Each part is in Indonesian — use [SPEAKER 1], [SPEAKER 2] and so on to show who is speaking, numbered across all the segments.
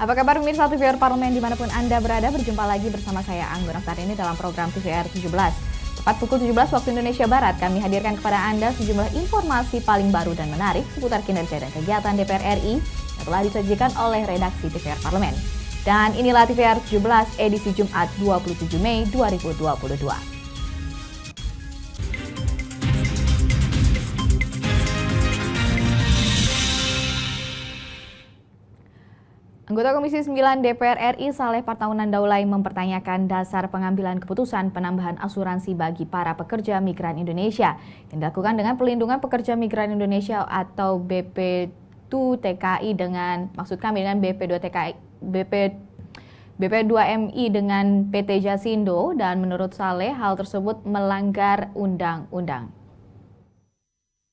[SPEAKER 1] Apa kabar pemirsa TVR Parlemen dimanapun Anda berada, berjumpa lagi bersama saya Anggun Oktar ini dalam program TVR 17. Tepat pukul 17 waktu Indonesia Barat, kami hadirkan kepada Anda sejumlah informasi paling baru dan menarik seputar kinerja dan kegiatan DPR RI yang telah disajikan oleh redaksi TVR Parlemen. Dan inilah TVR 17 edisi Jumat 27 Mei 2022. Anggota Komisi 9 DPR RI Saleh Partaunan Daulay mempertanyakan dasar pengambilan keputusan penambahan asuransi bagi para pekerja migran Indonesia yang dilakukan dengan Pelindungan Pekerja Migran Indonesia atau BP2TKI dengan BP2MI dengan PT Jasindo, dan menurut Saleh hal tersebut melanggar undang-undang.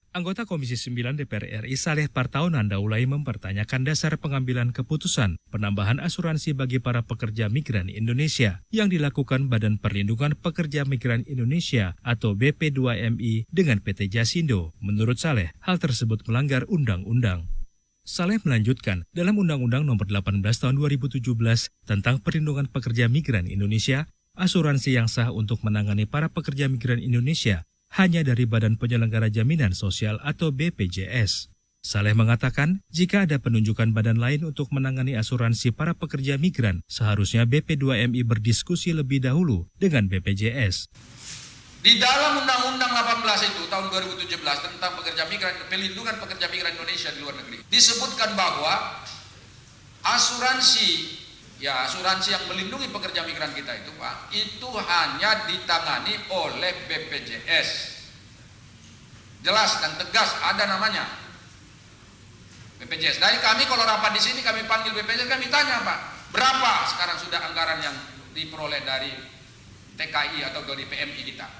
[SPEAKER 2] Anggota Komisi 9 DPR RI Saleh Partaunan Daulay mempertanyakan dasar pengambilan keputusan penambahan asuransi bagi para pekerja migran Indonesia yang dilakukan Badan Perlindungan Pekerja Migran Indonesia atau BP2MI dengan PT Jasindo. Menurut Saleh, hal tersebut melanggar undang-undang. Saleh melanjutkan, dalam Undang-Undang Nomor 18 Tahun 2017 tentang Perlindungan Pekerja Migran Indonesia, asuransi yang sah untuk menangani para pekerja migran Indonesia hanya dari Badan Penyelenggara Jaminan Sosial atau BPJS. Saleh mengatakan, jika ada penunjukan badan lain untuk menangani asuransi para pekerja migran, seharusnya BP2MI berdiskusi lebih dahulu dengan BPJS.
[SPEAKER 3] Di dalam Undang-Undang 18 itu tahun 2017 tentang Pelindungan Pekerja Migran Indonesia di luar negeri, disebutkan bahwa asuransi yang melindungi pekerja migran kita itu, Pak, itu hanya ditangani oleh BPJS. Jelas dan tegas, ada namanya BPJS. Dari kami kalau rapat di sini kami panggil BPJS, kami tanya, Pak, berapa sekarang sudah anggaran yang diperoleh dari TKI atau dari PMI kita?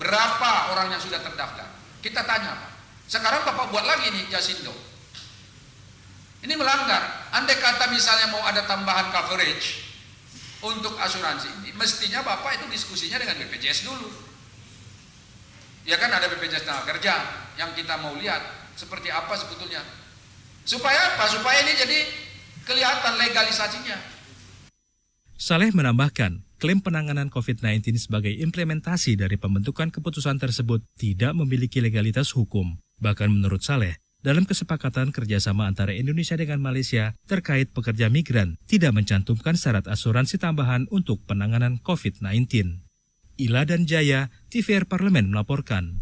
[SPEAKER 3] Berapa orang yang sudah terdaftar? Kita tanya, Pak. Sekarang Bapak buat lagi nih Jasindo. Ini melanggar. Andai kata misalnya mau ada tambahan coverage untuk asuransi ini, mestinya Bapak itu diskusinya dengan BPJS dulu. Ya kan, ada BPJS Tenaga Kerja yang kita mau lihat seperti apa sebetulnya. Supaya apa? Supaya ini jadi kelihatan legalisasinya.
[SPEAKER 2] Saleh menambahkan, klaim penanganan COVID-19 sebagai implementasi dari pembentukan keputusan tersebut tidak memiliki legalitas hukum. Bahkan menurut Saleh, dalam kesepakatan kerjasama antara Indonesia dengan Malaysia terkait pekerja migran tidak mencantumkan syarat asuransi tambahan untuk penanganan COVID-19. Ila dan Jaya, TVR Parlemen melaporkan.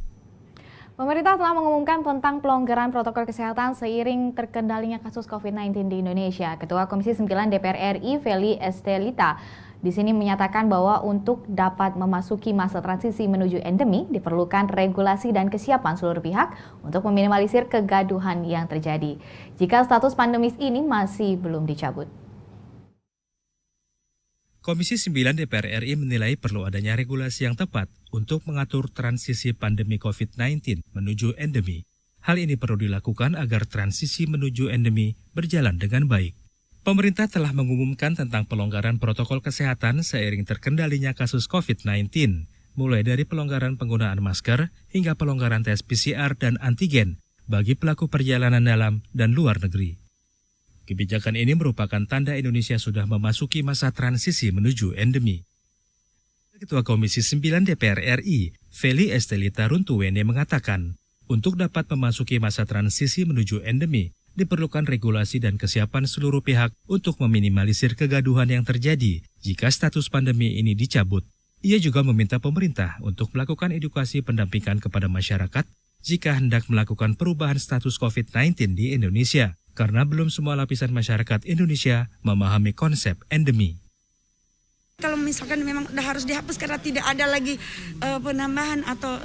[SPEAKER 1] Pemerintah telah mengumumkan tentang pelonggaran protokol kesehatan seiring terkendalinya kasus COVID-19 di Indonesia. Ketua Komisi 9 DPR RI, Feli Estelita, di sini menyatakan bahwa untuk dapat memasuki masa transisi menuju endemi, diperlukan regulasi dan kesiapan seluruh pihak untuk meminimalisir kegaduhan yang terjadi jika status pandemis ini masih belum dicabut.
[SPEAKER 2] Komisi 9 DPR RI menilai perlu adanya regulasi yang tepat untuk mengatur transisi pandemi COVID-19 menuju endemi. Hal ini perlu dilakukan agar transisi menuju endemi berjalan dengan baik. Pemerintah telah mengumumkan tentang pelonggaran protokol kesehatan seiring terkendalinya kasus COVID-19, mulai dari pelonggaran penggunaan masker hingga pelonggaran tes PCR dan antigen bagi pelaku perjalanan dalam dan luar negeri. Kebijakan ini merupakan tanda Indonesia sudah memasuki masa transisi menuju endemi. Ketua Komisi 9 DPR RI, Feli Estelita Runtuwene mengatakan, untuk dapat memasuki masa transisi menuju endemi, diperlukan regulasi dan kesiapan seluruh pihak untuk meminimalisir kegaduhan yang terjadi jika status pandemi ini dicabut. Ia juga meminta pemerintah untuk melakukan edukasi pendampingan kepada masyarakat jika hendak melakukan perubahan status COVID-19 di Indonesia, karena belum semua lapisan masyarakat Indonesia memahami konsep endemi.
[SPEAKER 4] Kalau misalkan memang udah harus dihapus karena tidak ada lagi penambahan atau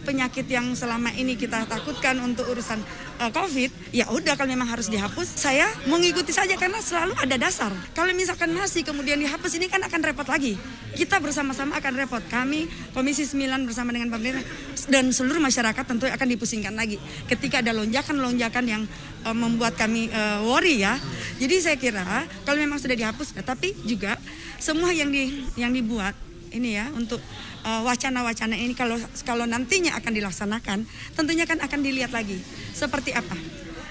[SPEAKER 4] penyakit yang selama ini kita takutkan untuk urusan COVID, ya udah kalau memang harus dihapus, saya mengikuti saja karena selalu ada dasar. Kalau misalkan masih kemudian dihapus, ini kan akan repot lagi. Kita bersama-sama akan repot. Kami Komisi 9 bersama dengan pemerintah dan seluruh masyarakat tentu akan dipusingkan lagi ketika ada lonjakan-lonjakan yang membuat kami worry ya. Jadi saya kira kalau memang sudah dihapus, tapi juga semua yang dibuat ini ya untuk wacana-wacana ini kalau nantinya akan dilaksanakan, tentunya kan akan dilihat lagi seperti apa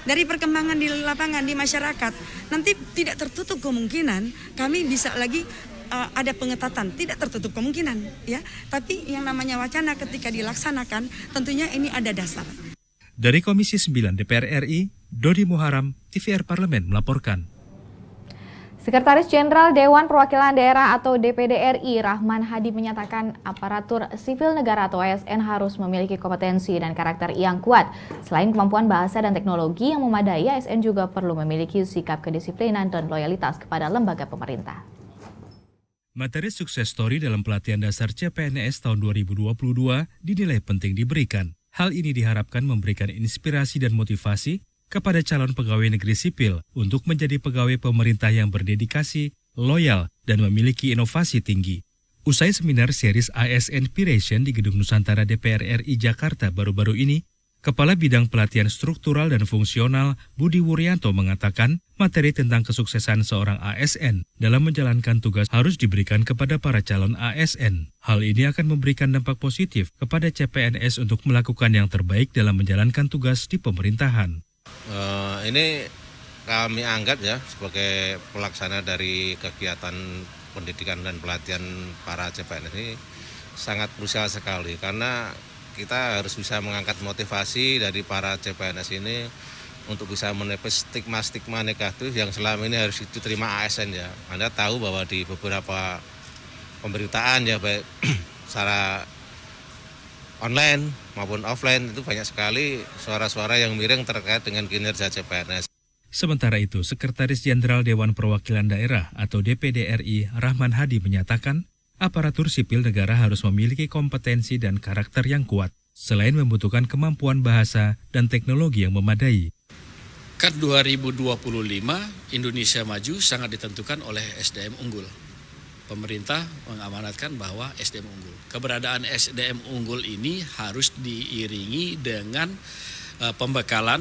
[SPEAKER 4] dari perkembangan di lapangan, di masyarakat, nanti tidak tertutup kemungkinan kami bisa lagi ada pengetatan, tidak tertutup kemungkinan ya. Tapi yang namanya wacana ketika dilaksanakan tentunya ini ada dasar.
[SPEAKER 2] Dari Komisi 9 DPR RI, Dodi Muharam, TVR Parlemen melaporkan.
[SPEAKER 1] Sekretaris Jenderal Dewan Perwakilan Daerah atau DPD RI, Rahman Hadi menyatakan aparatur sipil negara atau ASN harus memiliki kompetensi dan karakter yang kuat. Selain kemampuan bahasa dan teknologi yang memadai, ASN juga perlu memiliki sikap kedisiplinan dan loyalitas kepada lembaga pemerintah.
[SPEAKER 2] Materi sukses story dalam pelatihan dasar CPNS tahun 2022 dinilai penting diberikan. Hal ini diharapkan memberikan inspirasi dan motivasi kepada calon pegawai negeri sipil untuk menjadi pegawai pemerintah yang berdedikasi, loyal, dan memiliki inovasi tinggi. Usai seminar series ASN Inspiration di Gedung Nusantara DPR RI Jakarta baru-baru ini, Kepala Bidang Pelatihan Struktural dan Fungsional Budi Wuryanto mengatakan materi tentang kesuksesan seorang ASN dalam menjalankan tugas harus diberikan kepada para calon ASN. Hal ini akan memberikan dampak positif kepada CPNS untuk melakukan yang terbaik dalam menjalankan tugas di pemerintahan.
[SPEAKER 5] Ini kami anggap ya sebagai pelaksana dari kegiatan pendidikan dan pelatihan para CPNS ini sangat krusial sekali karena kita harus bisa mengangkat motivasi dari para CPNS ini untuk bisa menepis stigma-stigma negatif yang selama ini harus diterima ASN ya. Anda tahu bahwa di beberapa pemberitaan ya baik secara online maupun offline itu banyak sekali suara-suara yang miring terkait dengan kinerja CPNS.
[SPEAKER 2] Sementara itu, Sekretaris Jenderal Dewan Perwakilan Daerah atau DPD RI Rahman Hadi menyatakan aparatur sipil negara harus memiliki kompetensi dan karakter yang kuat, selain membutuhkan kemampuan bahasa dan teknologi yang memadai.
[SPEAKER 6] Kan 2025 Indonesia maju sangat ditentukan oleh SDM unggul. Pemerintah mengamanatkan bahwa SDM unggul. Keberadaan SDM unggul ini harus diiringi dengan pembekalan,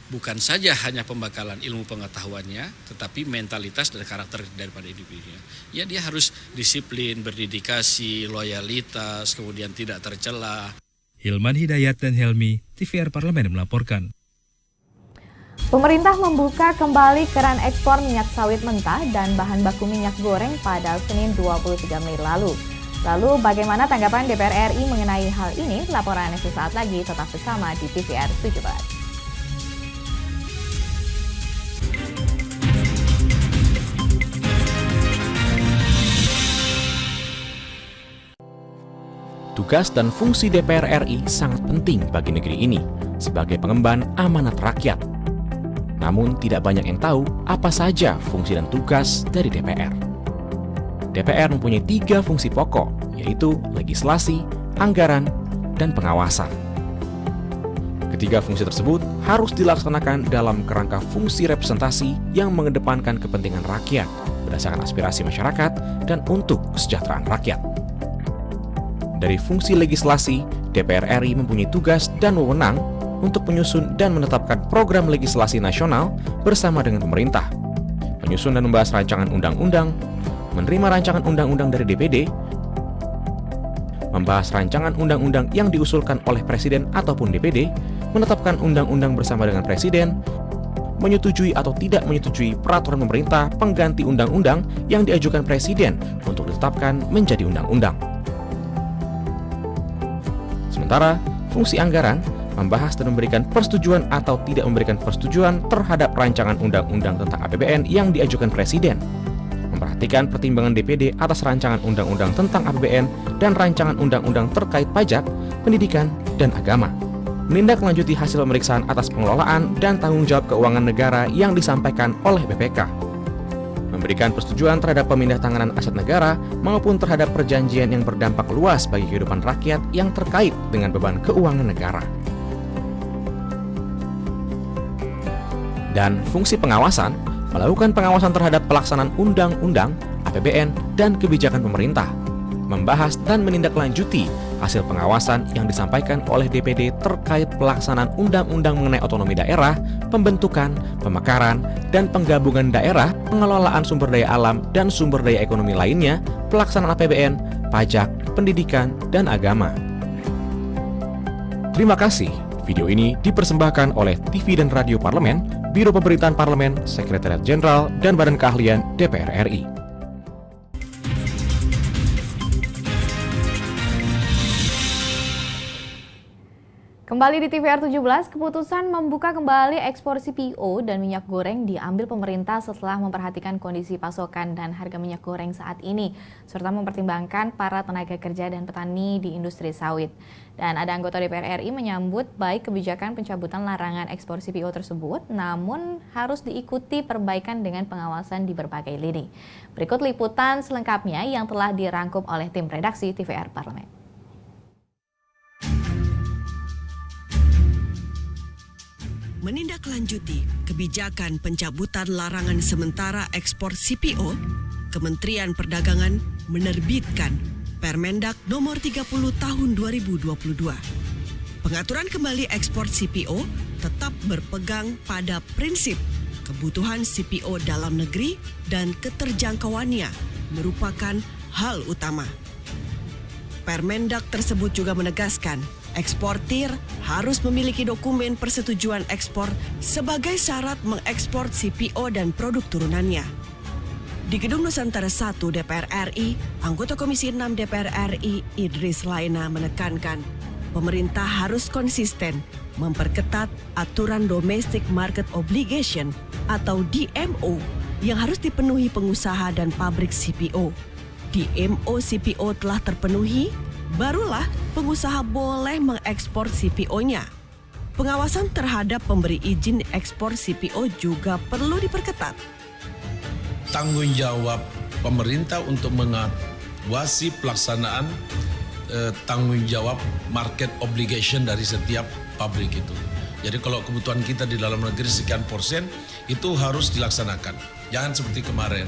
[SPEAKER 6] bukan saja hanya pembekalan ilmu pengetahuannya, tetapi mentalitas dan karakter daripada individunya. Ya, dia harus disiplin, berdedikasi, loyalitas, kemudian tidak tercela.
[SPEAKER 2] Hilman Hidayat dan Helmi, TVR Parlemen melaporkan.
[SPEAKER 1] Pemerintah membuka kembali keran ekspor minyak sawit mentah dan bahan baku minyak goreng pada Senin 23 Mei lalu. Lalu bagaimana tanggapan DPR RI mengenai hal ini? Laporannya sesaat lagi, tetap bersama di TVR 17.
[SPEAKER 7] Tugas dan fungsi DPR RI sangat penting bagi negeri ini sebagai pengemban amanat rakyat. Namun tidak banyak yang tahu apa saja fungsi dan tugas dari DPR. DPR mempunyai 3 fungsi pokok, yaitu legislasi, anggaran, dan pengawasan. Ketiga fungsi tersebut harus dilaksanakan dalam kerangka fungsi representasi yang mengedepankan kepentingan rakyat berdasarkan aspirasi masyarakat dan untuk kesejahteraan rakyat. Dari fungsi legislasi, DPR RI mempunyai tugas dan wewenang untuk menyusun dan menetapkan program legislasi nasional bersama dengan pemerintah, menyusun dan membahas rancangan undang-undang, menerima rancangan undang-undang dari DPD, membahas rancangan undang-undang yang diusulkan oleh Presiden ataupun DPD, menetapkan undang-undang bersama dengan Presiden, menyetujui atau tidak menyetujui peraturan pemerintah pengganti undang-undang yang diajukan Presiden untuk ditetapkan menjadi undang-undang. Sementara, fungsi anggaran membahas dan memberikan persetujuan atau tidak memberikan persetujuan terhadap rancangan undang-undang tentang APBN yang diajukan Presiden, memperhatikan pertimbangan DPD atas rancangan undang-undang tentang APBN dan rancangan undang-undang terkait pajak, pendidikan, dan agama, menindaklanjuti hasil pemeriksaan atas pengelolaan dan tanggung jawab keuangan negara yang disampaikan oleh BPK, memberikan persetujuan terhadap pemindahantanganan aset negara maupun terhadap perjanjian yang berdampak luas bagi kehidupan rakyat yang terkait dengan beban keuangan negara. Dan fungsi pengawasan, melakukan pengawasan terhadap pelaksanaan undang-undang, APBN, dan kebijakan pemerintah, membahas dan menindaklanjuti hasil pengawasan yang disampaikan oleh DPD terkait pelaksanaan undang-undang mengenai otonomi daerah, pembentukan, pemekaran, dan penggabungan daerah, pengelolaan sumber daya alam dan sumber daya ekonomi lainnya, pelaksanaan APBN, pajak, pendidikan, dan agama. Terima kasih. Video ini dipersembahkan oleh TV dan Radio Parlemen, Biro Pemberitaan Parlemen, Sekretariat Jenderal, dan Badan Keahlian DPR RI.
[SPEAKER 1] Kembali di TVR 17, keputusan membuka kembali ekspor CPO dan minyak goreng diambil pemerintah setelah memperhatikan kondisi pasokan dan harga minyak goreng saat ini, serta mempertimbangkan para tenaga kerja dan petani di industri sawit. Dan ada anggota DPR RI menyambut baik kebijakan pencabutan larangan ekspor CPO tersebut, namun harus diikuti perbaikan dengan pengawasan di berbagai lini. Berikut liputan selengkapnya yang telah dirangkum oleh tim redaksi TVR Parlemen.
[SPEAKER 8] Menindaklanjuti kebijakan pencabutan larangan sementara ekspor CPO, Kementerian Perdagangan menerbitkan Permendak Nomor 30 Tahun 2022. Pengaturan kembali ekspor CPO tetap berpegang pada prinsip kebutuhan CPO dalam negeri dan keterjangkauannya merupakan hal utama. Permendak tersebut juga menegaskan eksportir harus memiliki dokumen persetujuan ekspor sebagai syarat mengekspor CPO dan produk turunannya. Di Gedung Nusantara 1 DPR RI, anggota Komisi 6 DPR RI Idris Laina menekankan pemerintah harus konsisten memperketat aturan Domestic Market Obligation atau DMO yang harus dipenuhi pengusaha dan pabrik CPO. DMO CPO telah terpenuhi, barulah pengusaha boleh mengekspor CPO-nya. Pengawasan terhadap pemberi izin ekspor CPO juga perlu diperketat.
[SPEAKER 9] Tanggung jawab pemerintah untuk mengawasi pelaksanaan tanggung jawab market obligation dari setiap pabrik itu. Jadi kalau kebutuhan kita di dalam negeri sekian persen, itu harus dilaksanakan. Jangan seperti kemarin.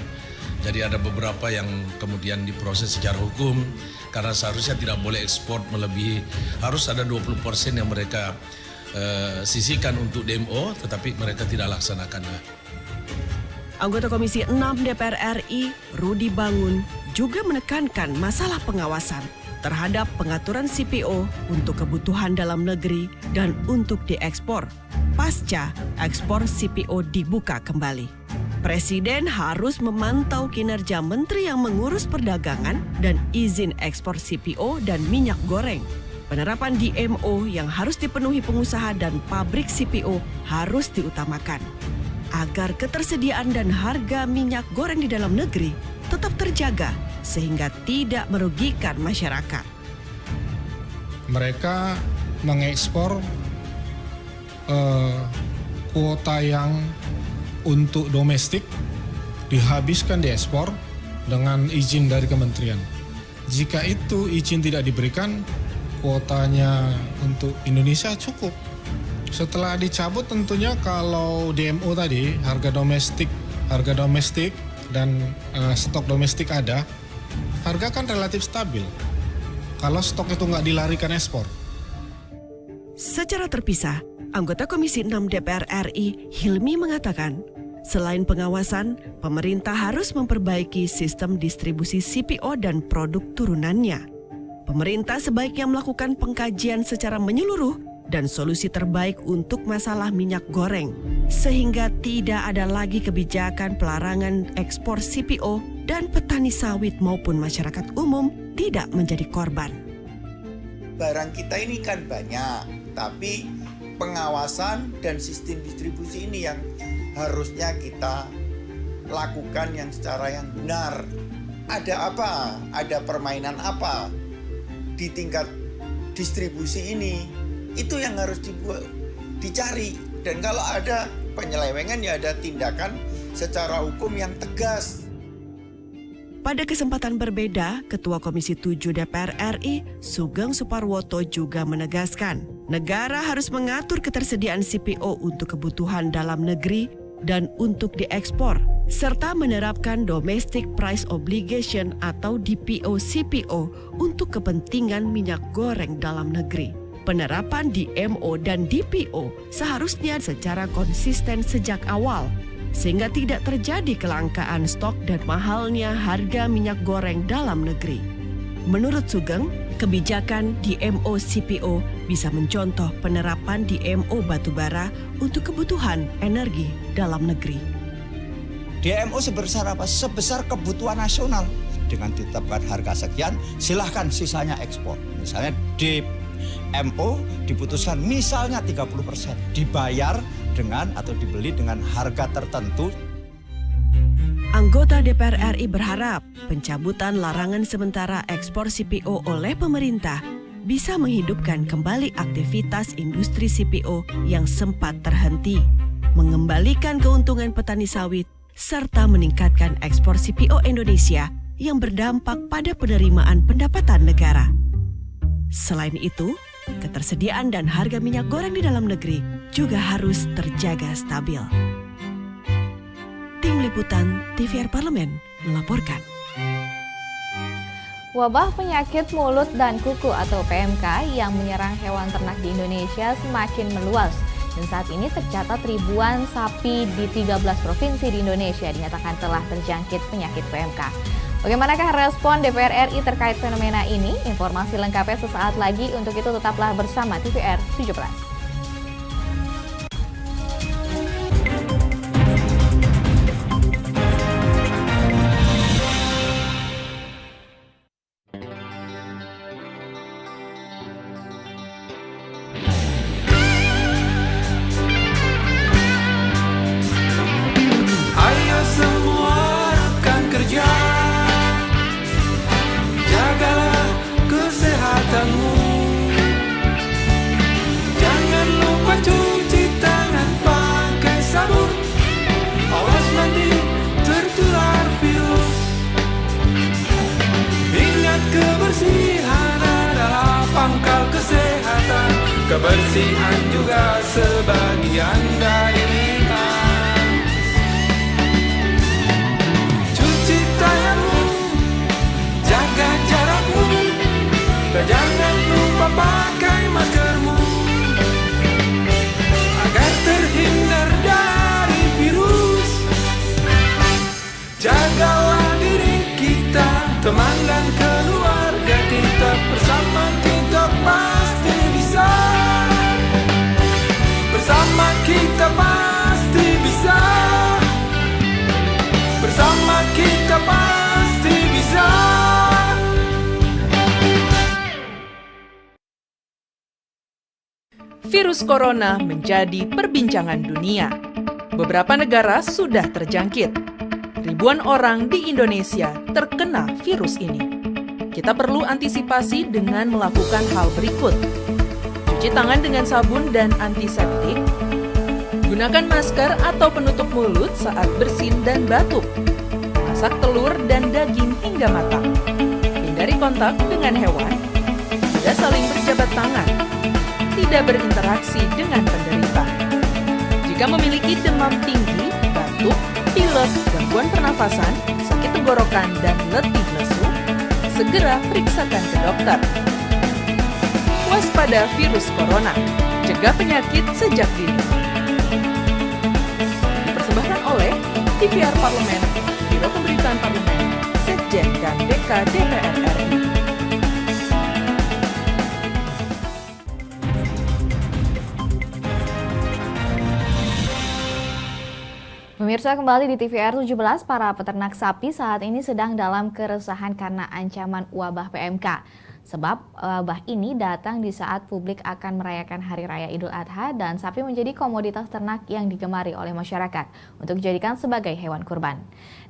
[SPEAKER 9] Jadi ada beberapa yang kemudian diproses secara hukum karena seharusnya tidak boleh ekspor melebihi, harus ada 20% yang mereka sisihkan untuk DMO, tetapi mereka tidak laksanakannya.
[SPEAKER 8] Anggota Komisi 6 DPR RI, Rudi Bangun, juga menekankan masalah pengawasan terhadap pengaturan CPO untuk kebutuhan dalam negeri dan untuk diekspor pasca ekspor CPO dibuka kembali. Presiden harus memantau kinerja menteri yang mengurus perdagangan dan izin ekspor CPO dan minyak goreng. Penerapan DMO yang harus dipenuhi pengusaha dan pabrik CPO harus diutamakan agar ketersediaan dan harga minyak goreng di dalam negeri tetap terjaga sehingga tidak merugikan masyarakat.
[SPEAKER 10] Mereka mengekspor kuota yang untuk domestik dihabiskan diekspor dengan izin dari kementerian. Jika itu izin tidak diberikan, kuotanya untuk Indonesia cukup. Setelah dicabut tentunya kalau DMO tadi, harga domestik dan stok domestik ada, harga kan relatif stabil. Kalau stok itu nggak dilarikan ekspor.
[SPEAKER 8] Secara terpisah, anggota Komisi 6 DPR RI Hilmi mengatakan, selain pengawasan, pemerintah harus memperbaiki sistem distribusi CPO dan produk turunannya. Pemerintah sebaiknya melakukan pengkajian secara menyeluruh dan solusi terbaik untuk masalah minyak goreng, sehingga tidak ada lagi kebijakan pelarangan ekspor CPO dan petani sawit maupun masyarakat umum tidak menjadi korban.
[SPEAKER 11] Barang kita ini kan banyak, tapi pengawasan dan sistem distribusi ini yang harusnya kita lakukan yang secara yang benar. Ada apa? Ada permainan apa di tingkat distribusi ini? Itu yang harus dicari. Dan kalau ada penyelewengan, ya ada tindakan secara hukum yang tegas.
[SPEAKER 8] Pada kesempatan berbeda, Ketua Komisi 7 DPR RI, Sugeng Suparwoto juga menegaskan, negara harus mengatur ketersediaan CPO untuk kebutuhan dalam negeri dan untuk diekspor, serta menerapkan Domestic Price Obligation atau DPO CPO untuk kepentingan minyak goreng dalam negeri. Penerapan DMO dan DPO seharusnya secara konsisten sejak awal, sehingga tidak terjadi kelangkaan stok dan mahalnya harga minyak goreng dalam negeri. Menurut Sugeng, kebijakan DMO CPO bisa mencontoh penerapan DMO batubara untuk kebutuhan energi dalam negeri.
[SPEAKER 12] DMO sebesar apa? Sebesar kebutuhan nasional. Dengan ditetapkan harga sekian, silahkan sisanya ekspor. Misalnya DMO diputuskan misalnya 30%, dibayar dengan atau dibeli dengan harga tertentu.
[SPEAKER 8] Anggota DPR RI berharap pencabutan larangan sementara ekspor CPO oleh pemerintah bisa menghidupkan kembali aktivitas industri CPO yang sempat terhenti, mengembalikan keuntungan petani sawit, serta meningkatkan ekspor CPO Indonesia yang berdampak pada penerimaan pendapatan negara. Selain itu, ketersediaan dan harga minyak goreng di dalam negeri juga harus terjaga stabil. Tim Liputan TVR Parlemen melaporkan.
[SPEAKER 1] Wabah penyakit mulut dan kuku atau PMK yang menyerang hewan ternak di Indonesia semakin meluas. Dan saat ini tercatat ribuan sapi di 13 provinsi di Indonesia dinyatakan telah terjangkit penyakit PMK. Bagaimanakah respon DPR RI terkait fenomena ini? Informasi lengkapnya sesaat lagi. Untuk itu tetaplah bersama TVR 17.
[SPEAKER 13] Kebersihan juga sebagian dari iman. Cuci tanganmu, jaga jarakmu, dan jangan lupa pakai maskermu agar terhindar dari virus. Jagalah diri kita, teman dan keluarga kita, bersama kita pasti bisa. Bersama kita pasti bisa. Bersama kita pasti bisa.
[SPEAKER 14] Virus corona menjadi perbincangan dunia. Beberapa negara sudah terjangkit. Ribuan orang di Indonesia terkena virus ini. Kita perlu antisipasi dengan melakukan hal berikut. Cuci tangan dengan sabun dan antiseptik. Gunakan masker atau penutup mulut saat bersin dan batuk. Masak telur dan daging hingga matang. Hindari kontak dengan hewan. Tidak saling berjabat tangan. Tidak berinteraksi dengan penderita. Jika memiliki demam tinggi, batuk, pilek, gangguan pernafasan, sakit tenggorokan, dan letih lesu, segera periksakan ke dokter. Waspada virus corona, cegah penyakit sejak dini. Dipersembahkan oleh TVR Parlemen, Biro Pemberitaan Parlemen, Sekjen dan DK DPR RI.
[SPEAKER 1] Pemirsa, kembali di TVR 17, para peternak sapi saat ini sedang dalam keresahan karena ancaman wabah PMK. Sebab wabah ini datang di saat publik akan merayakan Hari Raya Idul Adha dan sapi menjadi komoditas ternak yang digemari oleh masyarakat untuk dijadikan sebagai hewan kurban.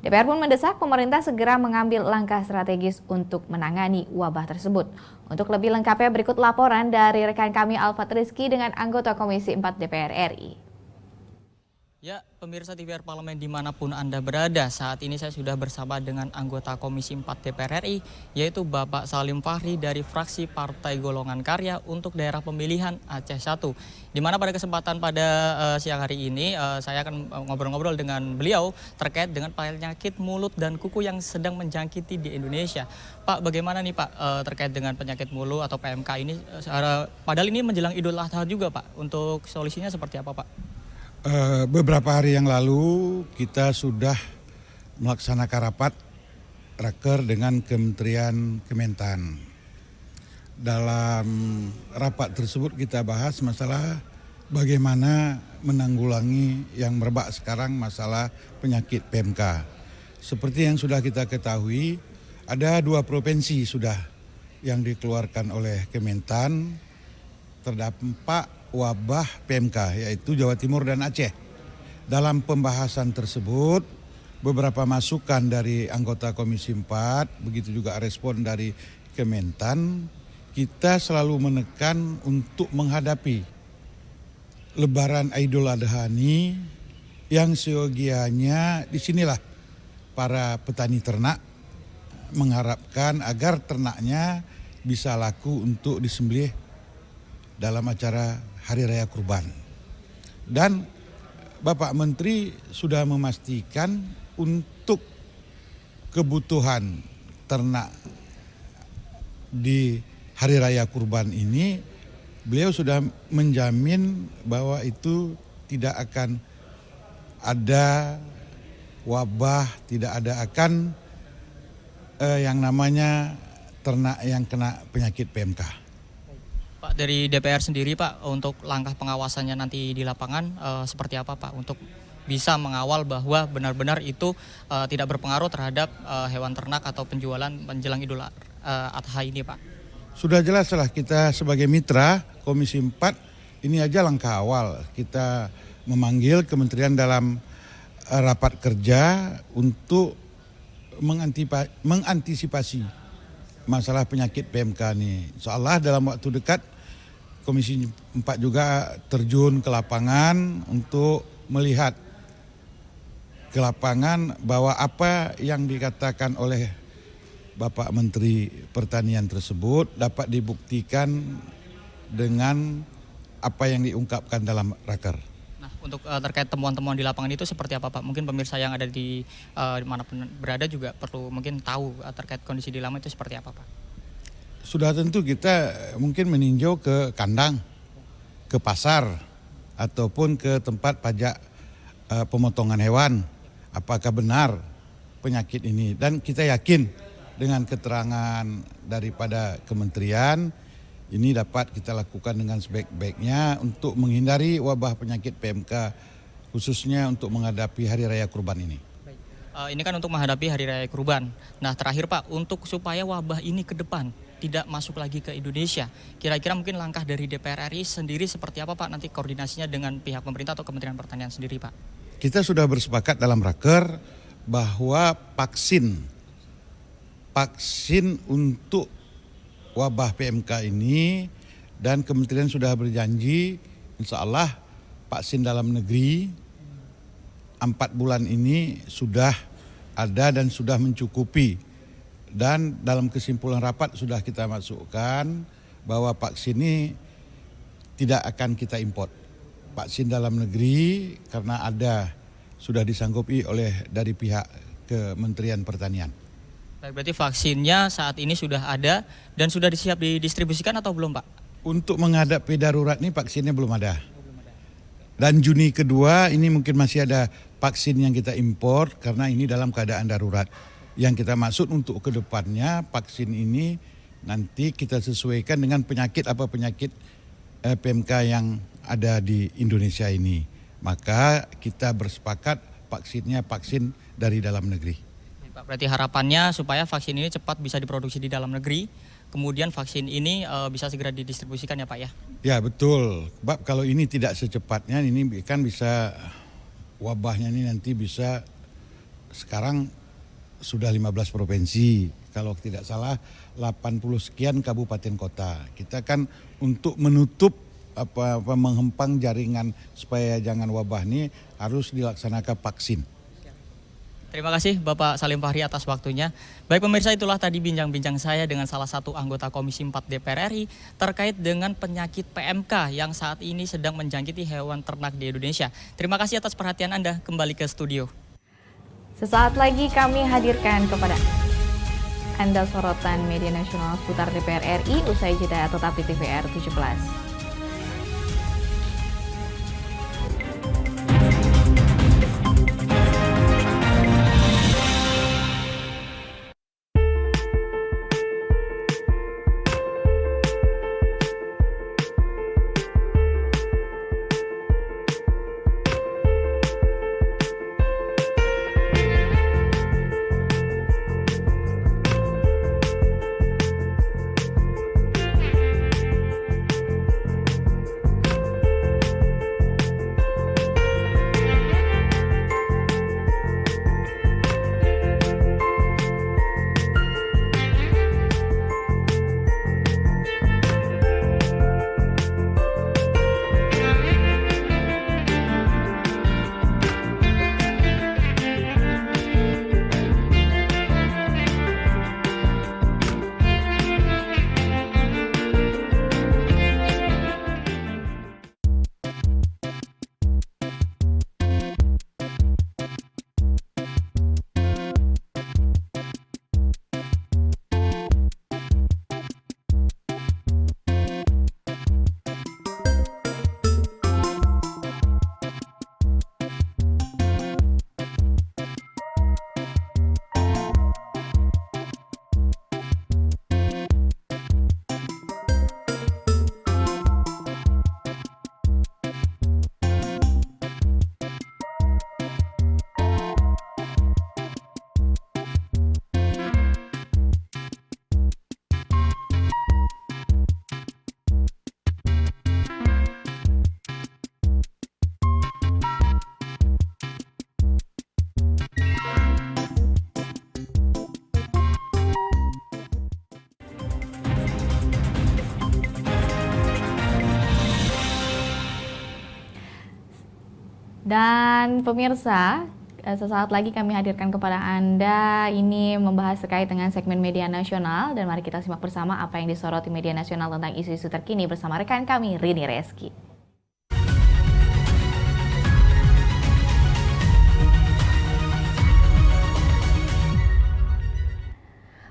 [SPEAKER 1] DPR pun mendesak pemerintah segera mengambil langkah strategis untuk menangani wabah tersebut. Untuk lebih lengkapnya berikut laporan dari rekan kami Alfat Rizky dengan anggota Komisi 4 DPR RI.
[SPEAKER 15] Ya, pemirsa TVR Parlemen dimanapun Anda berada, saat ini saya sudah bersama dengan anggota Komisi 4 DPR RI, yaitu Bapak Salim Fahri dari fraksi Partai Golongan Karya untuk daerah pemilihan Aceh 1. Di mana pada kesempatan pada siang hari ini, saya akan ngobrol-ngobrol dengan beliau terkait dengan penyakit mulut dan kuku yang sedang menjangkiti di Indonesia. Pak, bagaimana nih Pak terkait dengan penyakit mulut atau PMK ini? Padahal ini menjelang Idul Adha juga Pak, untuk solusinya seperti apa Pak?
[SPEAKER 16] Beberapa hari yang lalu kita sudah melaksanakan rapat Raker dengan Kementerian Kementan. Dalam rapat tersebut kita bahas masalah bagaimana menanggulangi yang merebak sekarang masalah penyakit PMK. Seperti yang sudah kita ketahui, ada 2 provinsi sudah yang dikeluarkan oleh Kementan terdampak wabah PMK, yaitu Jawa Timur dan Aceh. Dalam pembahasan tersebut, beberapa masukan dari anggota Komisi 4, begitu juga respon dari Kementan, kita selalu menekan untuk menghadapi Lebaran Idul Adha ini yang seyogianya disinilah para petani ternak mengharapkan agar ternaknya bisa laku untuk disembelih dalam acara Hari Raya Kurban. Dan Bapak Menteri sudah memastikan untuk kebutuhan ternak di Hari Raya Kurban ini, beliau sudah menjamin bahwa itu tidak akan ada wabah, tidak ada akan yang namanya ternak yang kena penyakit PMK.
[SPEAKER 15] Pak, dari DPR sendiri Pak, untuk langkah pengawasannya nanti di lapangan seperti apa Pak untuk bisa mengawal bahwa benar-benar itu tidak berpengaruh terhadap hewan ternak atau penjualan menjelang Idul Adha ini Pak?
[SPEAKER 16] Sudah jelas lah kita sebagai mitra Komisi 4 ini aja langkah awal. Kita memanggil kementerian dalam rapat kerja untuk mengantisipasi masalah penyakit PMK ini. Insyaallah dalam waktu dekat Komisi 4 juga terjun ke lapangan untuk melihat ke lapangan bahwa apa yang dikatakan oleh Bapak Menteri Pertanian tersebut dapat dibuktikan dengan apa yang diungkapkan dalam Raker.
[SPEAKER 15] Nah, untuk terkait temuan-temuan di lapangan itu seperti apa Pak? Mungkin pemirsa yang ada di manapun berada juga perlu mungkin tahu terkait kondisi di lapangan itu seperti apa Pak?
[SPEAKER 16] Sudah tentu kita mungkin meninjau ke kandang, ke pasar, ataupun ke tempat pajak pemotongan hewan. Apakah benar penyakit ini? Dan kita yakin dengan keterangan daripada kementerian, ini dapat kita lakukan dengan sebaik-baiknya untuk menghindari wabah penyakit PMK, khususnya untuk menghadapi Hari Raya Kurban ini.
[SPEAKER 15] Ini kan untuk menghadapi Hari Raya Kurban. Nah terakhir Pak, untuk supaya wabah ini ke depan tidak masuk lagi ke Indonesia, kira-kira mungkin langkah dari DPR RI sendiri seperti apa Pak? Nanti koordinasinya dengan pihak pemerintah atau Kementerian Pertanian sendiri Pak?
[SPEAKER 16] Kita sudah bersepakat dalam Raker bahwa vaksin untuk wabah PMK ini, dan kementerian sudah berjanji insya Allah vaksin dalam negeri 4 bulan ini sudah ada dan sudah mencukupi. Dan dalam kesimpulan rapat sudah kita masukkan bahwa vaksin ini tidak akan kita import. Vaksin dalam negeri karena ada sudah disanggupi oleh dari pihak Kementerian Pertanian.
[SPEAKER 15] Baik, berarti vaksinnya saat ini sudah ada dan sudah disiap didistribusikan atau belum Pak?
[SPEAKER 16] Untuk menghadapi darurat ini vaksinnya belum ada. Dan Juni kedua ini mungkin masih ada vaksin yang kita impor karena ini dalam keadaan darurat. Yang kita maksud untuk kedepannya vaksin ini nanti kita sesuaikan dengan penyakit PMK yang ada di Indonesia ini. Maka kita bersepakat vaksinnya vaksin dari dalam negeri.
[SPEAKER 15] Pak, berarti harapannya supaya vaksin ini cepat bisa diproduksi di dalam negeri, kemudian vaksin ini bisa segera didistribusikan ya Pak ya? Ya betul, Pak, kalau ini tidak secepatnya ini kan bisa wabahnya ini nanti bisa sekarang sudah 15 provinsi, kalau tidak salah 80 sekian kabupaten kota. Kita kan untuk menutup menghempang jaringan supaya jangan wabah ini harus dilaksanakan vaksin. Terima kasih Bapak Salim Fahri atas waktunya. Baik pemirsa, itulah tadi bincang-bincang saya dengan salah satu anggota Komisi 4 DPR RI terkait dengan penyakit PMK yang saat ini sedang menjangkiti hewan ternak di Indonesia. Terima kasih atas perhatian Anda, kembali ke studio.
[SPEAKER 1] Sesaat lagi kami hadirkan kepada Anda sorotan media nasional seputar DPR RI usai jeda, tetap di TVR 17. Dan pemirsa, sesaat lagi kami hadirkan kepada Anda ini membahas terkait dengan segmen media nasional, dan mari kita simak bersama apa yang disoroti media nasional tentang isu-isu terkini bersama rekan kami Rini Reski.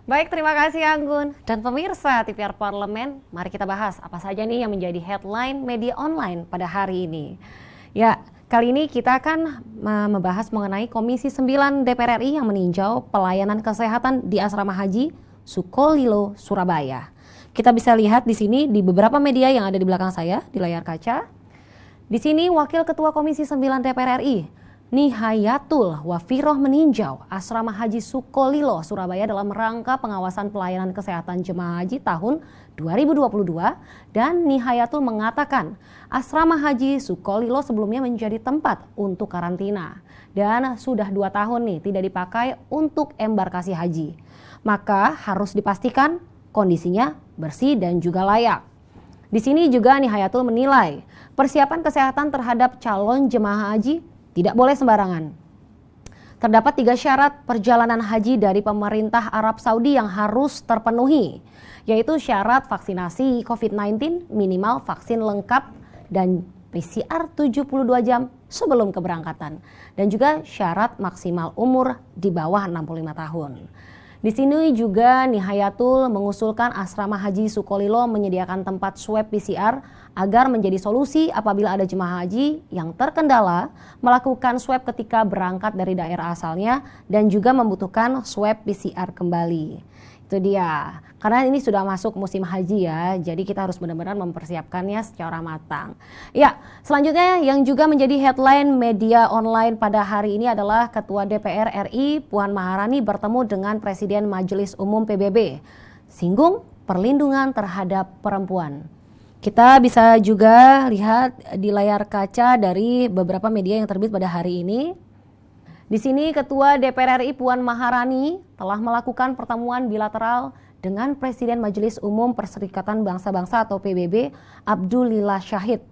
[SPEAKER 17] Baik, terima kasih Anggun. Dan pemirsa TVR Parlemen, mari kita bahas apa saja nih yang menjadi headline media online pada hari ini. Ya, kali ini kita akan membahas mengenai Komisi 9 DPR RI yang meninjau pelayanan kesehatan di Asrama Haji Sukolilo, Surabaya. Kita bisa lihat di sini di beberapa media yang ada di belakang saya di layar kaca. Di sini Wakil Ketua Komisi 9 DPR RI, Nihayatul Wafiroh meninjau Asrama Haji Sukolilo, Surabaya dalam rangka pengawasan pelayanan kesehatan jemaah haji tahun 2022, dan Nihayatul mengatakan Asrama Haji Sukolilo sebelumnya menjadi tempat untuk karantina dan sudah 2 tahun nih tidak dipakai untuk embarkasi haji. Maka harus dipastikan kondisinya bersih dan juga layak. Di sini juga Nihayatul menilai persiapan kesehatan terhadap calon jemaah haji tidak boleh sembarangan. Terdapat 3 syarat perjalanan haji dari pemerintah Arab Saudi yang harus terpenuhi, yaitu syarat vaksinasi COVID-19 minimal vaksin lengkap dan PCR 72 jam sebelum keberangkatan, dan juga syarat maksimal umur di bawah 65 tahun. Di sini juga Nihayatul mengusulkan Asrama Haji Sukolilo menyediakan tempat swab PCR agar menjadi solusi apabila ada jemaah haji yang terkendala melakukan swab ketika berangkat dari daerah asalnya dan juga membutuhkan swab PCR kembali. Itu dia. Karena ini sudah masuk musim haji ya, jadi kita harus benar-benar mempersiapkannya secara matang. Ya, selanjutnya yang juga menjadi headline media online pada hari ini adalah Ketua DPR RI Puan Maharani bertemu dengan Presiden Majelis Umum PBB. Singgung perlindungan terhadap perempuan. Kita bisa juga lihat di layar kaca dari beberapa media yang terbit pada hari ini. Di sini Ketua DPR RI Puan Maharani telah melakukan pertemuan bilateral dengan Presiden Majelis Umum Perserikatan Bangsa-Bangsa atau PBB Abdulillah Syahid.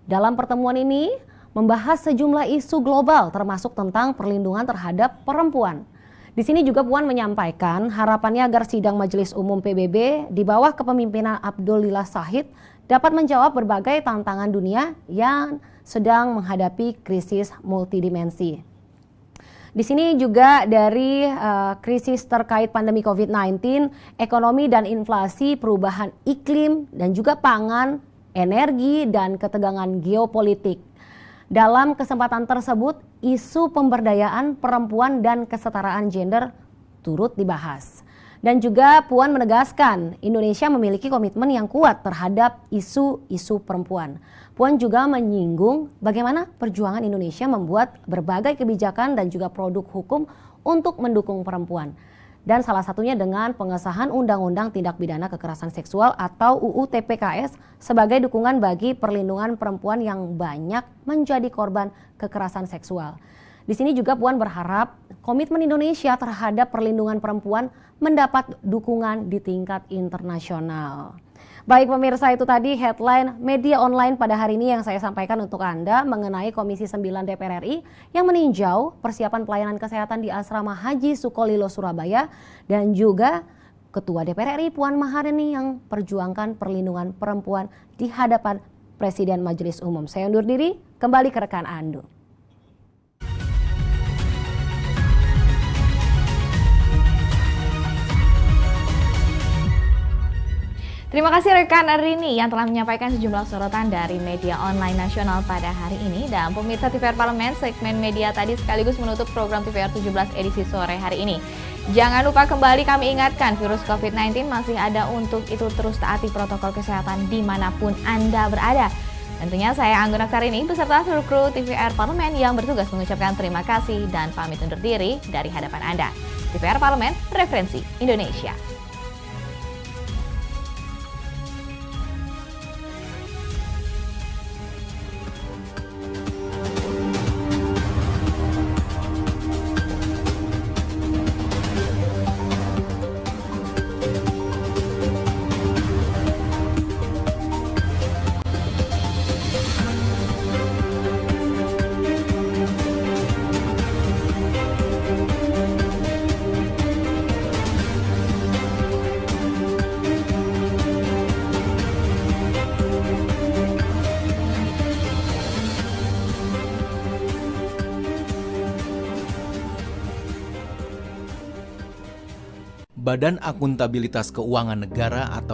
[SPEAKER 17] Dalam pertemuan ini membahas sejumlah isu global termasuk tentang perlindungan terhadap perempuan. Di sini juga Puan menyampaikan harapannya agar sidang Majelis Umum PBB di bawah kepemimpinan Abdulillah Syahid dapat menjawab berbagai tantangan dunia yang sedang menghadapi krisis multidimensi. Di sini juga dari krisis terkait pandemi COVID-19, ekonomi dan inflasi, perubahan iklim, dan juga pangan, energi, dan ketegangan geopolitik. Dalam kesempatan tersebut, isu pemberdayaan perempuan dan kesetaraan gender turut dibahas. Dan juga Puan menegaskan Indonesia memiliki komitmen yang kuat terhadap isu-isu perempuan. Puan juga menyinggung bagaimana perjuangan Indonesia membuat berbagai kebijakan dan juga produk hukum untuk mendukung perempuan. Dan salah satunya dengan pengesahan Undang-Undang Tindak Pidana Kekerasan Seksual atau UU TPKS sebagai dukungan bagi perlindungan perempuan yang banyak menjadi korban kekerasan seksual. Di sini juga Puan berharap komitmen Indonesia terhadap perlindungan perempuan mendapat dukungan di tingkat internasional. Baik pemirsa, itu tadi headline media online pada hari ini yang saya sampaikan untuk Anda mengenai Komisi 9 DPR RI yang meninjau persiapan pelayanan kesehatan di Asrama Haji Sukolilo, Surabaya, dan juga Ketua DPR RI Puan Maharani yang perjuangkan perlindungan perempuan di hadapan Presiden Majelis Umum. Saya undur diri, kembali ke rekan Andu.
[SPEAKER 1] Terima kasih rekan Rini yang telah menyampaikan sejumlah sorotan dari media online nasional pada hari ini. Dan pemirsa TVR Parlemen, segmen media tadi sekaligus menutup program TVR 17 edisi sore hari ini. Jangan lupa kembali kami ingatkan, virus COVID-19 masih ada, untuk itu terus taati protokol kesehatan dimanapun Anda berada. Tentunya saya Anggun Aksarini beserta seluruh kru TVR Parlemen yang bertugas mengucapkan terima kasih dan pamit undur diri dari hadapan Anda. TVR Parlemen, referensi Indonesia.
[SPEAKER 18] Badan Akuntabilitas Keuangan Negara atau